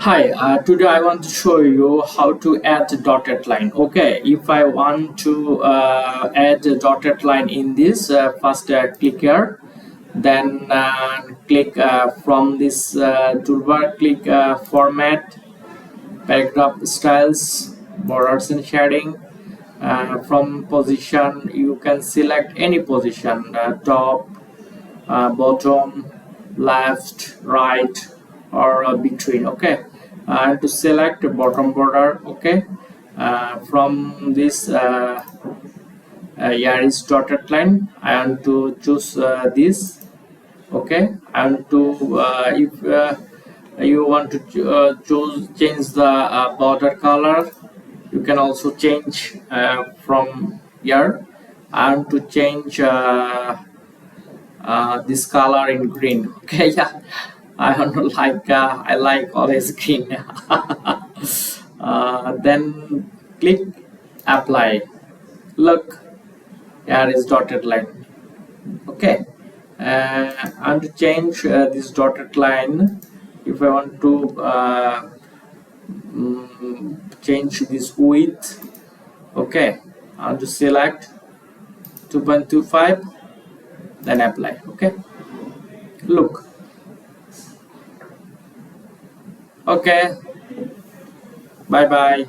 Hi, today I want to show you how to add a dotted line. Okay, if I want to add a dotted line in this, first click here, then click from this toolbar, click format, paragraph styles, borders and shading. From position, you can select any position, top, bottom, left, right, or between. Okay, to select bottom border. Okay, from this here is dotted line. I want to choose this. Okay, and to if you want to choose change the border color, you can also change from here. And to change this color in green. Okay, yeah, I don't like I like always green. Then click apply. Look, here is dotted line. Okay, and to change this dotted line, if I want to change this width, okay, and to select 2.25, then apply. Okay, look. Okay, bye bye.